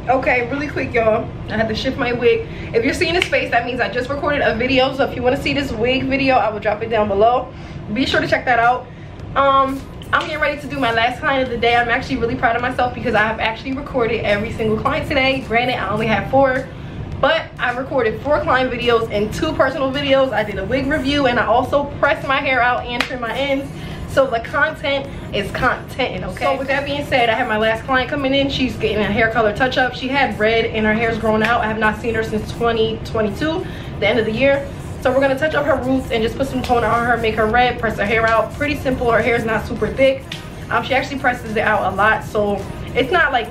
Okay, really quick, y'all. I had to shift my wig. If you're seeing this face, that means I just recorded a video. So if you want to see this wig video, I will drop it down below. Be sure to check that out. I'm getting ready to do my last client of the day. I'm actually really proud of myself because I have actually recorded every single client today. Granted, I only have 4, but I recorded 4 client videos and 2 personal videos. I did a wig review and I also pressed my hair out and trimmed my ends. So the content is content, okay? So with that being said, I have my last client coming in. She's getting a hair color touch up. She had red and her hair's grown out. I have not seen her since 2022, the end of the year. So we're gonna touch up her roots and just put some toner on her, make her red, press her hair out. Pretty simple. Her hair is not super thick. She actually presses it out a lot, so it's not like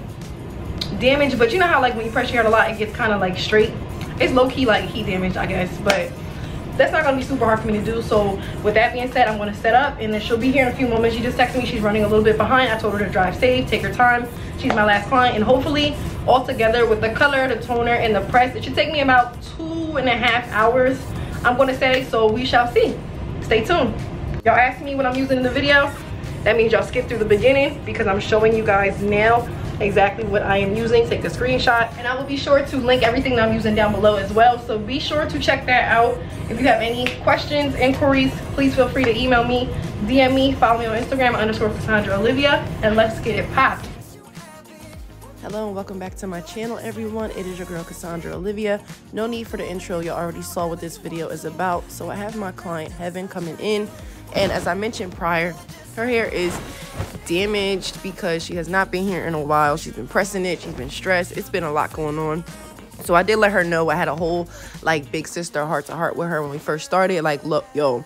damaged, but you know how like when you press your hair a lot, it gets kind of like straight. It's low-key like heat damage, I guess, but that's not gonna be super hard for me to do. So with that being said, I'm gonna set up and then she'll be here in a few moments. She just texted me she's running a little bit behind. I told her to drive safe, take her time. She's my last client, and hopefully all together with the color, the toner, and the press, it should take me about 2.5 hours, I'm gonna say. So we shall see. Stay tuned. Y'all asked me what I'm using in the video. That means y'all skip through the beginning because I'm showing you guys now exactly what I am using. Take a screenshot, and I will be sure to link everything that I'm using down below as well. So be sure to check that out. If you have any questions, inquiries, please feel free to email me, DM me, follow me on Instagram _Cassandra_Olivia, and let's get it popped. Hello and welcome back to my channel, everyone. It is your girl Cassandra Olivia. No need for the intro, you already saw what this video is about. So I have my client Heaven coming in, and as I mentioned prior, her hair is damaged because she has not been here in a while. She's been pressing it, she's been stressed, it's been a lot going on. So I did let her know. I had a whole like big sister heart to heart with her when we first started. Like, look, yo,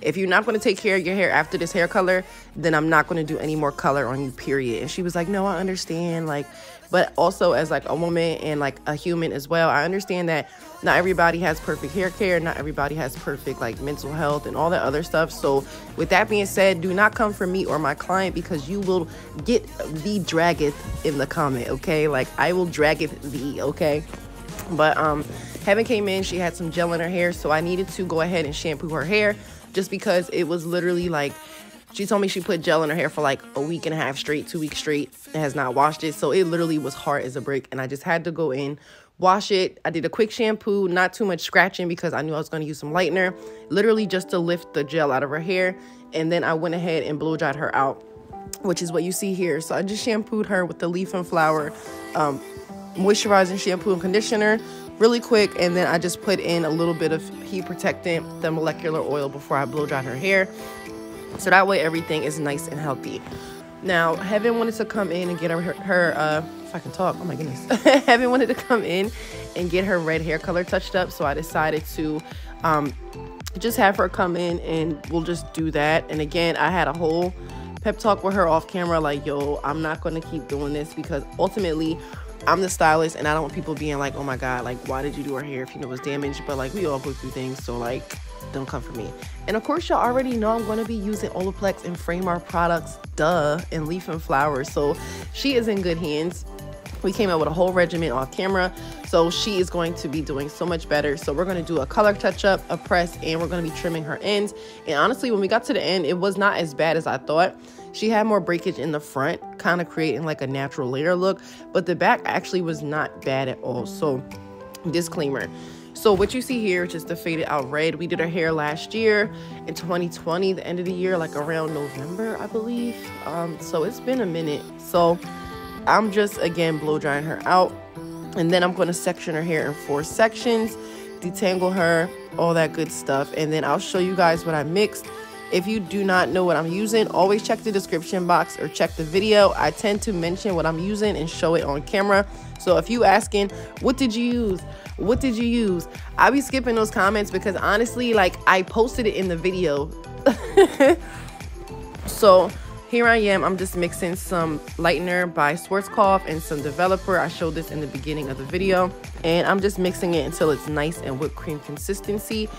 if you're not going to take care of your hair after this hair color, then I'm not going to do any more color on you, period. And she was like, no, I understand. Like, but also as like a woman and like a human as well, I understand that not everybody has perfect hair care. Not everybody has perfect like mental health and all that other stuff. So with that being said, do not come for me or my client because you will get the draggeth in the comment, okay? Like, I will draggeth thee, okay? But Heaven came in, she had some gel in her hair, so I needed to go ahead and shampoo her hair just because it was literally like, she told me she put gel in her hair for like a week and a half straight, 2 weeks straight, and has not washed it. So it literally was hard as a brick, and I just had to go in, wash it. I did a quick shampoo, not too much scratching because I knew I was going to use some lightener, literally just to lift the gel out of her hair. And then I went ahead and blow dried her out, which is what you see here. So I just shampooed her with the leaf and flower moisturizing shampoo and conditioner really quick, and then I just put in a little bit of heat protectant, the molecular oil, before I blow dried her hair, so that way everything is nice and healthy. Now Heaven wanted to come in and get her if I can talk, oh my goodness. Heaven wanted to come in and get her red hair color touched up, so I decided to just have her come in and we'll just do that. And again, I had a whole pep talk with her off camera, like, yo, I'm not going to keep doing this because ultimately I'm the stylist and I don't want people being like, oh my god, like, why did you do her hair if you know it was damaged? But like, we all go through things, so like, don't come for me. And of course, y'all already know I'm going to be using Olaplex and Frame Art products, duh, and Leaf and Flower, so she is in good hands. We came out with a whole regimen off camera, so she is going to be doing so much better. So we're going to do a color touch up, a press, and we're going to be trimming her ends. And honestly, when we got to the end, it was not as bad as I thought. She had more breakage in the front, kind of creating like a natural layer look, but the back actually was not bad at all. So disclaimer. So what you see here is just the faded out red. We did her hair last year in 2020, the end of the year, like around November, I believe. So it's been a minute. So I'm just, again, blow drying her out. And then I'm going to section her hair in 4 sections, detangle her, all that good stuff. And then I'll show you guys what I mixed. If you do not know what I'm using, always check the description box or check the video. I tend to mention what I'm using and show it on camera. So if you asking, what did you use? What did you use? I'll be skipping those comments because honestly, like, I posted it in the video. So here I am. I'm just mixing some lightener by Schwarzkopf and some developer. I showed this in the beginning of the video. And I'm just mixing it until it's nice and whipped cream consistency.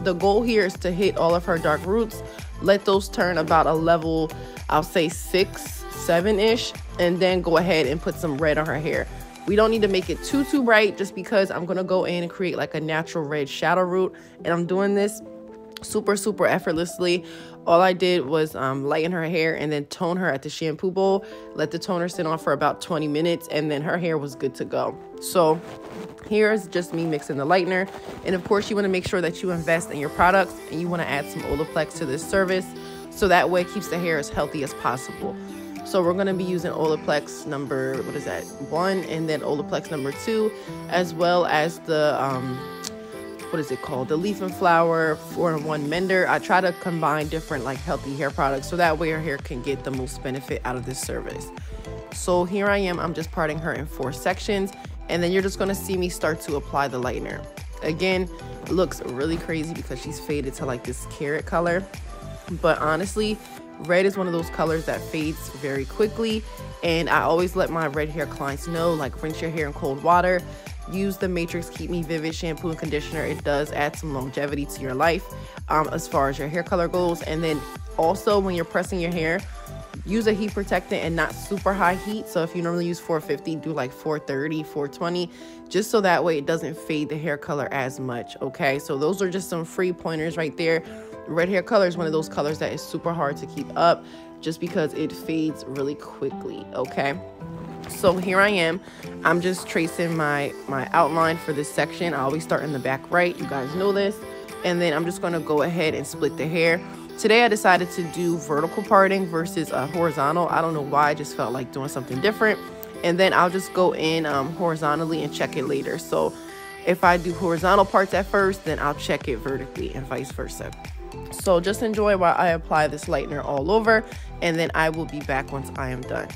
The goal here is to hit all of her dark roots. Let those turn about a level, I'll say 6, 7-ish. And then go ahead and put some red on her hair. We don't need to make it too bright just because I'm going to go in and create like a natural red shadow root. And I'm doing this super effortlessly. All I did was lighten her hair and then tone her at the shampoo bowl. Let the toner sit on for about 20 minutes, and then her hair was good to go. So here is just me mixing the lightener. And of course, you want to make sure that you invest in your products, and you want to add some Olaplex to this service, so that way it keeps the hair as healthy as possible. So we're going to be using Olaplex number, 1, and then Olaplex number 2, as well as the the leaf and flower 4-in-1 mender. I try to combine different like healthy hair products, so that way your hair can get the most benefit out of this service. So here I am, I'm just parting her in 4 sections, and then you're just going to see me start to apply the lightener. Again, it looks really crazy because she's faded to like this carrot color, but honestly, red is one of those colors that fades very quickly, and I always let my red hair clients know, like, rinse your hair in cold water. Use the Matrix Keep Me Vivid shampoo and conditioner. It does add some longevity to your life as far as your hair color goes. And then also, when you're pressing your hair, use a heat protectant and not super high heat. So if you normally use 450, do like 430, 420, just so that way it doesn't fade the hair color as much. Okay, so those are just some free pointers right there. Red hair color is one of those colors that is super hard to keep up just because it fades really quickly. Okay, so here I am. I'm just tracing my outline for this section. I always start in the back right. You guys know this. And then I'm just going to go ahead and split the hair. Today I decided to do vertical parting versus horizontal. I don't know why. I just felt like doing something different. And then I'll just go in horizontally and check it later. So if I do horizontal parts at first, then I'll check it vertically and vice versa. So just enjoy while I apply this lightener all over, and then I will be back once I am done.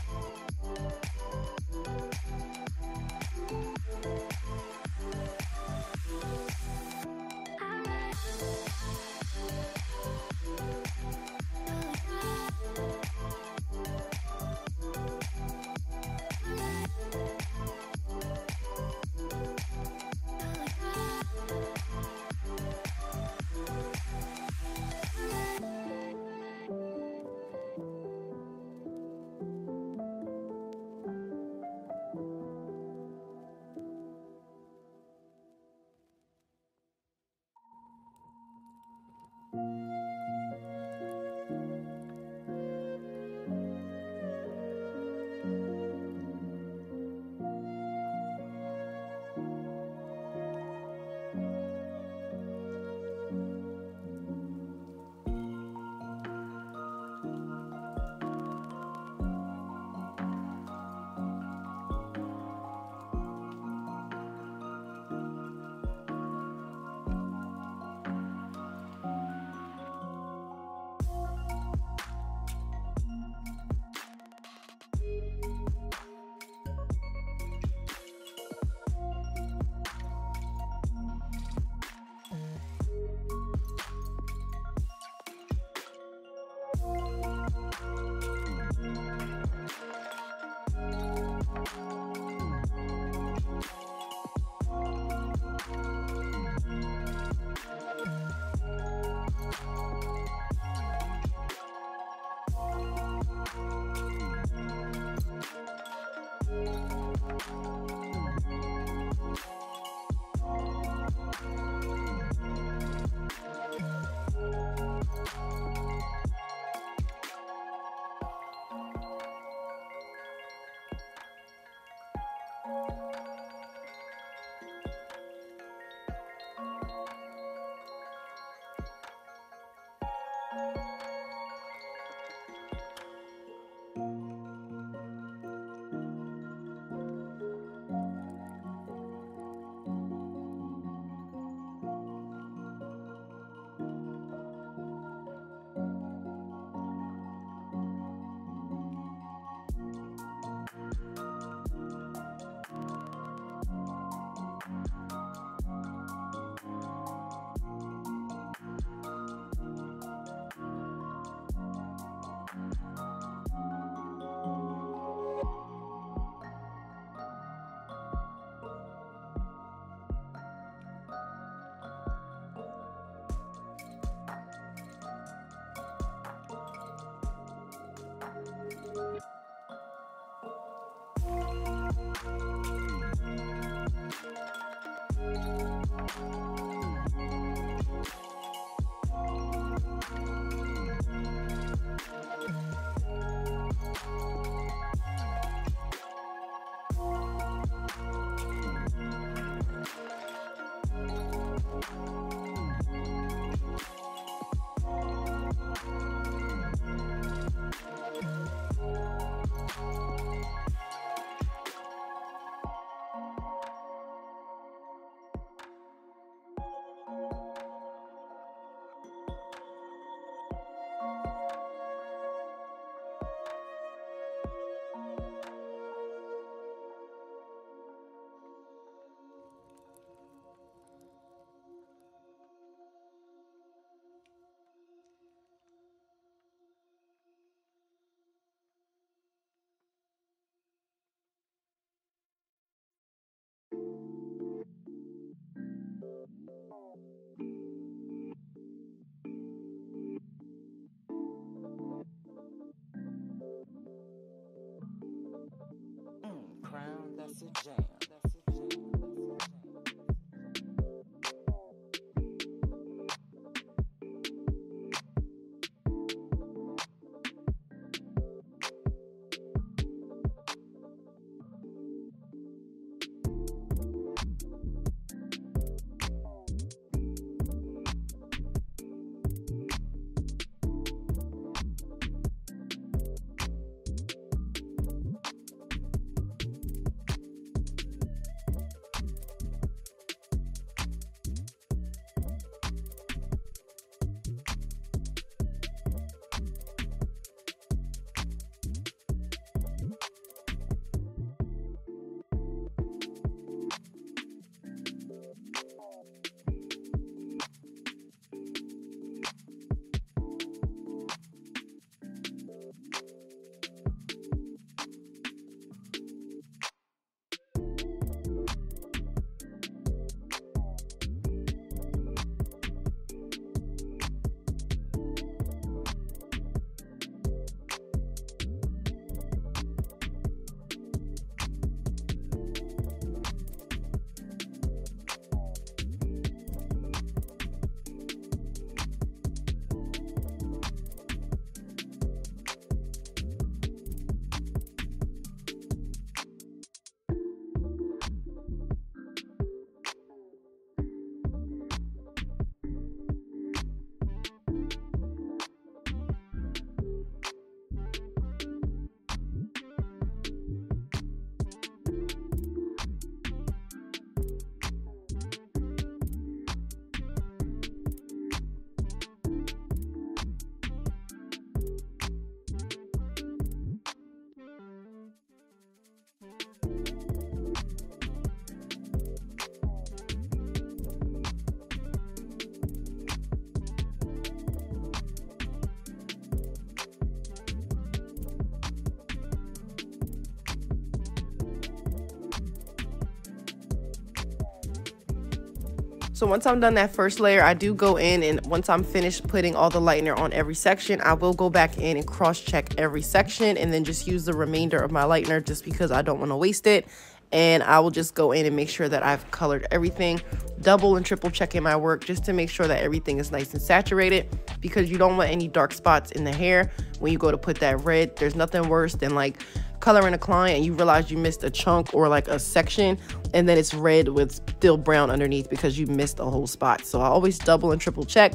So once I'm done that first layer, I do go in, and once I'm finished putting all the lightener on every section, I will go back in and cross-check every section and then just use the remainder of my lightener just because I don't want to waste it. And I will just go in and make sure that I've colored everything, double and triple checking my work just to make sure that everything is nice and saturated, because you don't want any dark spots in the hair when you go to put that red. There's nothing worse than like coloring a client and you realize you missed a chunk or like a section, and then it's red with still brown underneath because you missed a whole spot. So I always double and triple check,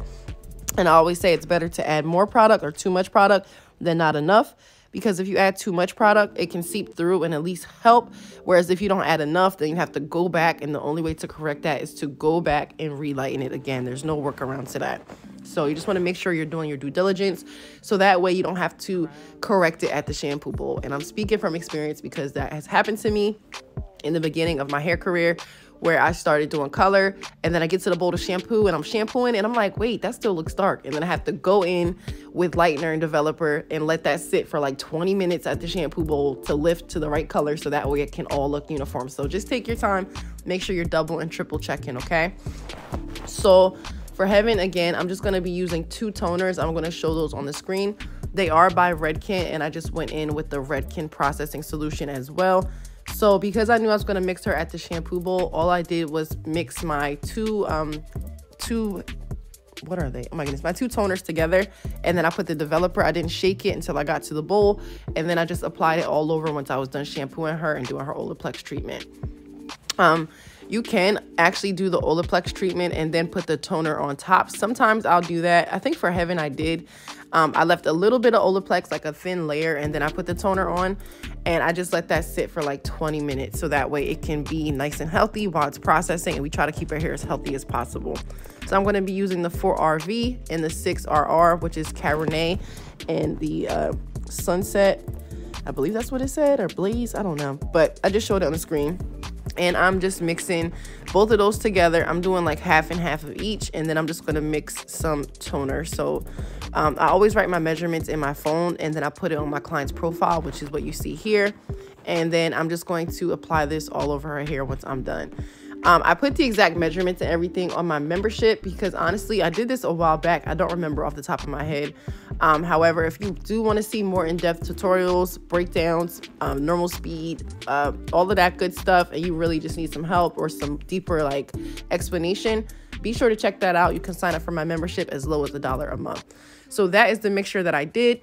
and I always say it's better to add more product or too much product than not enough, because if you add too much product, it can seep through and at least help. Whereas if you don't add enough, then you have to go back, and the only way to correct that is to go back and relighten it again. There's no workaround to that. So you just want to make sure you're doing your due diligence, so that way you don't have to correct it at the shampoo bowl. And I'm speaking from experience because that has happened to me in the beginning of my hair career, where I started doing color, and then I get to the bowl to shampoo, and I'm shampooing, and I'm like, wait, that still looks dark. And then I have to go in with lightener and developer and let that sit for like 20 minutes at the shampoo bowl to lift to the right color, so that way it can all look uniform. So just take your time, make sure you're double and triple checking, okay? So for Heaven, again, I'm just going to be using 2 toners. I'm going to show those on the screen. They are by Redken, and I just went in with the Redken processing solution as well. So because I knew I was going to mix her at the shampoo bowl, all I did was mix my two what are they? Oh my goodness, my 2 toners together, and then I put the developer. I didn't shake it until I got to the bowl, and then I just applied it all over once I was done shampooing her and doing her Olaplex treatment. You can actually do the Olaplex treatment and then put the toner on top. Sometimes I'll do that. I think for Heaven I did. I left a little bit of Olaplex, like a thin layer, and then I put the toner on, and I just let that sit for like 20 minutes, so that way it can be nice and healthy while it's processing, and we try to keep our hair as healthy as possible. So I'm going to be using the 4RV and the 6RR, which is Cabernet, and the Sunset. I believe that's what it said, or Blaze, I don't know, but I just showed it on the screen. And I'm just mixing both of those together. I'm doing like half and half of each, and then I'm just going to mix some toner. So I always write my measurements in my phone, and then I put it on my client's profile, which is what you see here. And then I'm just going to apply this all over her hair once I'm done. I put the exact measurements and everything on my membership because honestly, I did this a while back. I don't remember off the top of my head. However, if you do want to see more in-depth tutorials, breakdowns, normal speed, all of that good stuff, and you really just need some help or some deeper like explanation, be sure to check that out. You can sign up for my membership as low as $1 a month. So that is the mixture that I did.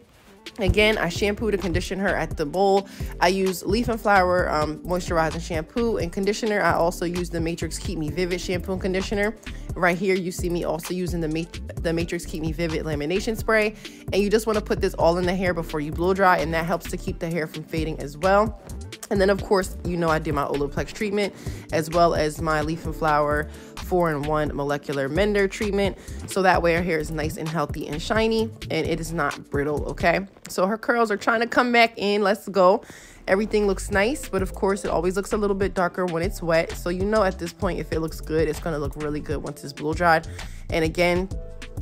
Again, I shampooed and conditioned her at the bowl. I used Leaf and Flower moisturizing shampoo and conditioner. I also used the Matrix Keep Me Vivid shampoo and conditioner. Right here, you see me also using the Matrix Keep Me Vivid lamination spray. And you just want to put this all in the hair before you blow dry, and that helps to keep the hair from fading as well. And then, of course, you know I did my Olaplex treatment as well as my Leaf and Flower 4-in-1 molecular mender treatment, so that way her hair is nice and healthy and shiny and it is not brittle. Okay, so her curls are trying to come back in. Let's go. Everything looks nice, but of course it always looks a little bit darker when it's wet, so you know at this point if it looks good, it's going to look really good once it's blow dried. And again,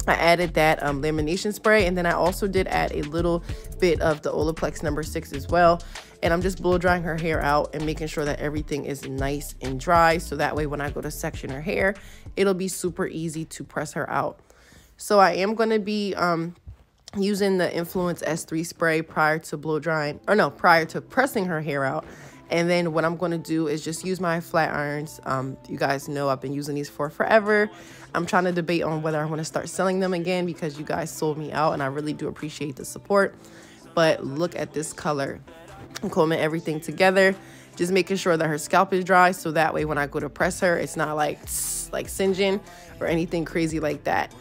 I added that lamination spray, and then I also did add a little bit of the Olaplex number 6 as well. And I'm just blow drying her hair out and making sure that everything is nice and dry, so that way when I go to section her hair, it'll be super easy to press her out. So I am going to be using the Influence S3 spray prior to blow drying, or no, prior to pressing her hair out. And then what I'm going to do is just use my flat irons. You guys know I've been using these for forever. I'm trying to debate on whether I want to start selling them again because you guys sold me out, and I really do appreciate the support. But look at this color. I'm combing everything together, just making sure that her scalp is dry, so that way when I go to press her, it's not like singeing or anything crazy like that.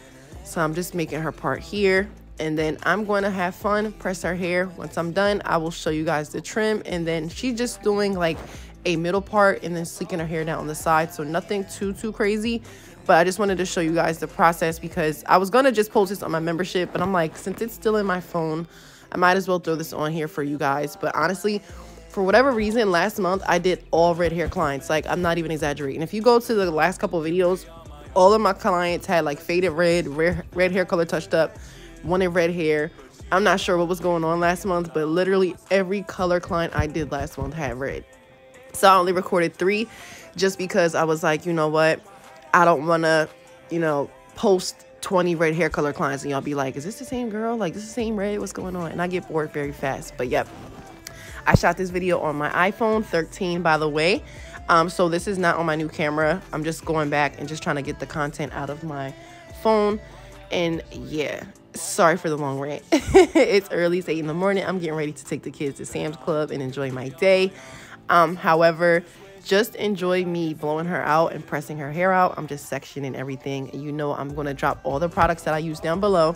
So I'm just making her part here, and then I'm going to have fun, press her hair. Once I'm done, I will show you guys the trim, and then she's just doing like a middle part and then sleeking her hair down on the side, so nothing too crazy. But I just wanted to show you guys the process because I was going to just post this on my membership, but I'm like, since it's still in my phone, I might as well throw this on here for you guys. But honestly, for whatever reason, last month I did all red hair clients. Like, I'm not even exaggerating. If you go to the last couple of videos, all of my clients had like faded red hair color touched up, wanted red hair. I'm not sure what was going on last month, but literally every color client I did last month had red. So I only recorded 3 just because I was like, you know what? I don't want to, you know, post 20 red hair color clients and y'all be like, is this the same girl? Like, this is the same red? What's going on? And I get bored very fast. But yep, I shot this video on my iPhone 13, by the way. So this is not on my new camera. I'm just going back and just trying to get the content out of my phone. And yeah, sorry for the long rant. It's early, it's 8 in the morning. I'm getting ready to take the kids to Sam's Club and enjoy my day. However, just enjoy me blowing her out and pressing her hair out. I'm just sectioning everything. And you know I'm going to drop all the products that I use down below.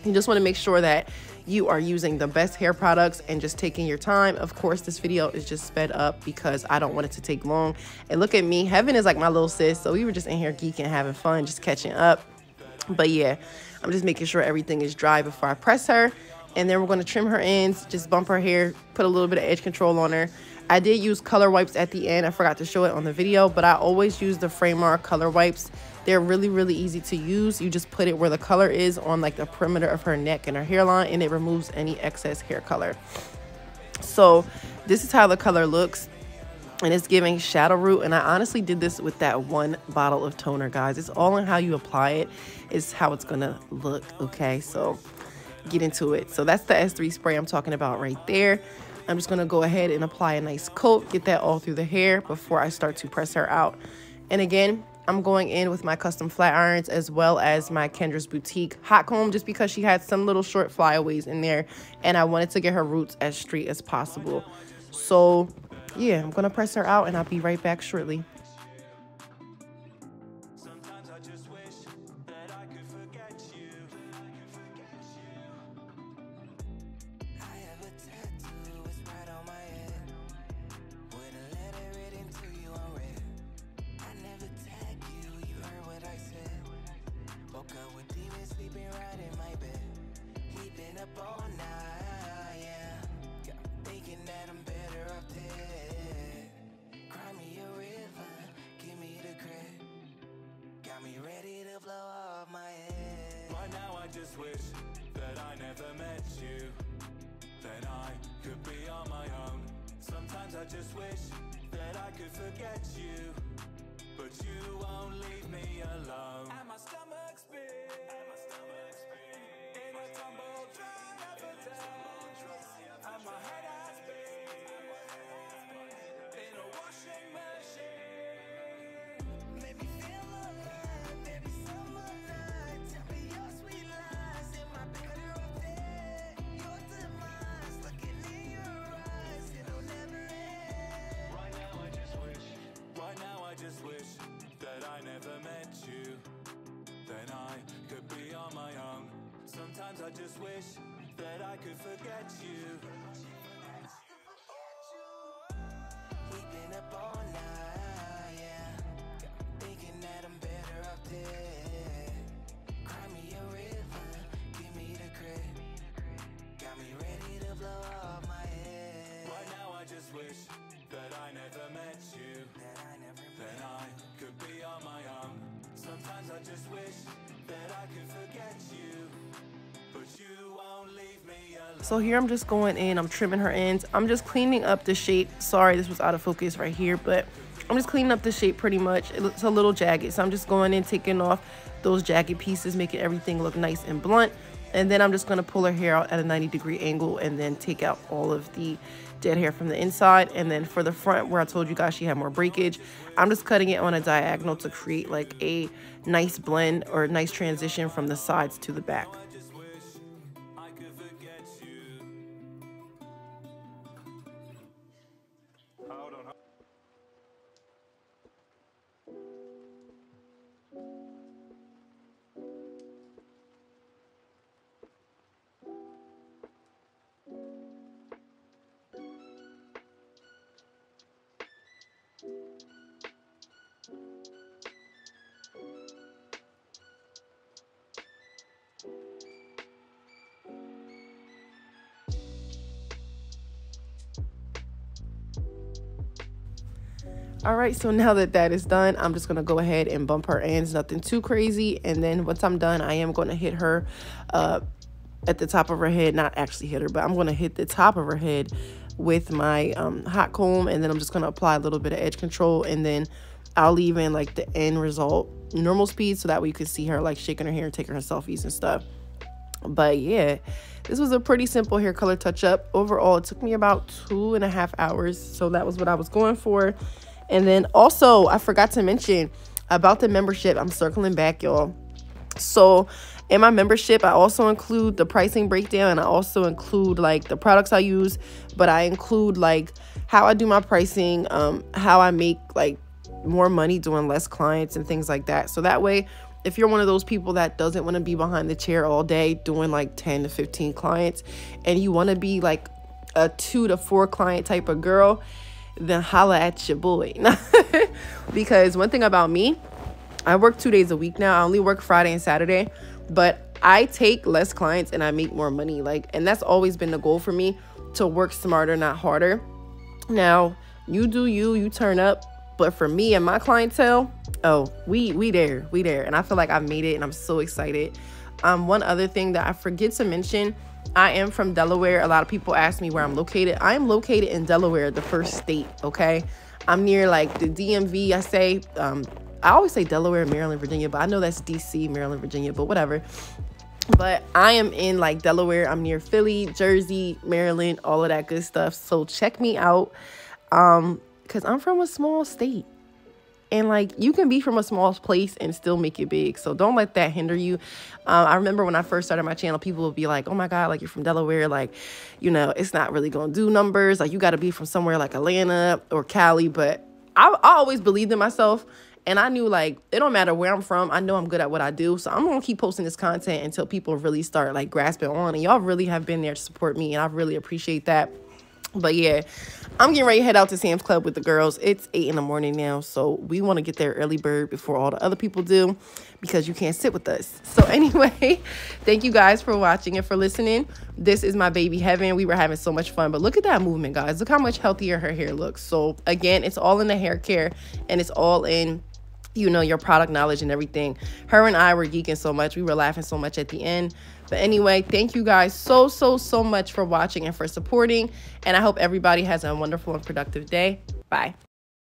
You just want to make sure that you are using the best hair products and just taking your time. Of course, this video is just sped up because I don't want it to take long. And look at me. Heaven is like my little sis. So we were just in here geeking, having fun, just catching up. But yeah, I'm just making sure everything is dry before I press her. And then we're going to trim her ends, just bump her hair, put a little bit of edge control on her. I did use color wipes at the end. I forgot to show it on the video, but I always use the Framar color wipes. They're really, really easy to use. You just put it where the color is on like the perimeter of her neck and her hairline, and it removes any excess hair color. So this is how the color looks, and it's giving shadow root. And I honestly did this with that one bottle of toner, guys. It's all in how you apply it is how it's gonna look. Okay, so get into it. So that's the S3 spray I'm talking about right there. I'm just gonna go ahead and apply a nice coat, get that all through the hair before I start to press her out. And again, I'm going in with my custom flat irons as well as my Kendra's Boutique hot comb, just because she had some little short flyaways in there and I wanted to get her roots as straight as possible. So yeah, I'm gonna press her out and I'll be right back shortly. Just wish that I never met you, then I could be on my own. Sometimes I just wish that I could forget you, but you won't leave me alone. And my stomach spins in a tumble drum of a day, and my head has been in a washing machine. Make me feel alive, maybe summer night, tell me your sweet lies in my better of day. Your demise, looking in your eyes, it'll never end. Right now I just wish that I never met you, then I could be on my own. Sometimes I just wish that I could forget you. We've been up all night, yeah, thinking that I'm better off dead. Cry me a river, give me the credit, got me ready to blow off my head. Right now I just wish that I never met you, then I could be on my own. Sometimes I just wish that I could forget you, but you won't leave me alone. So here I'm just going in, I'm trimming her ends. I'm just cleaning up the shape. Sorry, this was out of focus right here, but I'm just cleaning up the shape pretty much. It looks a little jagged, so I'm just going in, taking off those jagged pieces, making everything look nice and blunt. And then I'm just going to pull her hair out at a 90-degree angle and then take out all of the dead hair from the inside. And then for the front, where I told you guys she had more breakage, I'm just cutting it on a diagonal to create like a nice blend or a nice transition from the sides to the back. All right, so now that that is done, I'm just gonna go ahead and bump her ends, nothing too crazy. And then once I'm done, I am gonna hit her at the top of her head, not actually hit her, but I'm gonna hit the top of her head with my hot comb, and then I'm just going to apply a little bit of edge control, and then I'll leave in like the end result normal speed, so that way you can see her like shaking her hair and taking her selfies and stuff. But yeah, this was a pretty simple hair color touch up. Overall, it took me about 2.5 hours, so that was what I was going for. And then also, I forgot to mention about the membership. I'm circling back, y'all. So in my membership, I also include the pricing breakdown, and I also include like the products I use, but I include like how I do my pricing, how I make like more money doing less clients and things like that. So that way, if you're one of those people that doesn't want to be behind the chair all day doing like 10 to 15 clients, and you want to be like a 2 to 4 client type of girl, then holla at your boy. Because one thing about me, I work 2 days a week now. I only work Friday and Saturday, but I take less clients and I make more money. Like, and that's always been the goal for me, to work smarter, not harder. Now, you do you turn up. But for me and my clientele, oh, we there. And I feel like I've made it, and I'm so excited. One other thing that I forget to mention, I am from Delaware. A lot of people ask me where I'm located. I am located in Delaware, the first state, okay? I'm near like the DMV, I say. I always say Delaware, Maryland, Virginia, but I know that's DC, Maryland, Virginia, but whatever. But I am in like Delaware. I'm near Philly, Jersey, Maryland, all of that good stuff. So check me out. Because I'm from a small state, and like, you can be from a small place and still make it big. So don't let that hinder you. I remember when I first started my channel, people would be like, oh my God, like, you're from Delaware. Like, you know, it's not really going to do numbers. Like, you got to be from somewhere like Atlanta or Cali. But I always believed in myself. And I knew, like, it don't matter where I'm from. I know I'm good at what I do. So I'm going to keep posting this content until people really start like grasping on. And y'all really have been there to support me, and I really appreciate that. But yeah, I'm getting ready to head out to Sam's Club with the girls. It's 8 in the morning now, so we want to get there early bird before all the other people do, because you can't sit with us. So anyway, thank you guys for watching and for listening. This is my baby Heaven. We were having so much fun, but look at that movement, guys. Look how much healthier her hair looks. So again, it's all in the hair care, and it's all in, you know, your product knowledge and everything. Her and I were geeking so much. We were laughing so much at the end. But anyway, thank you guys so much for watching and for supporting. And I hope everybody has a wonderful and productive day. Bye.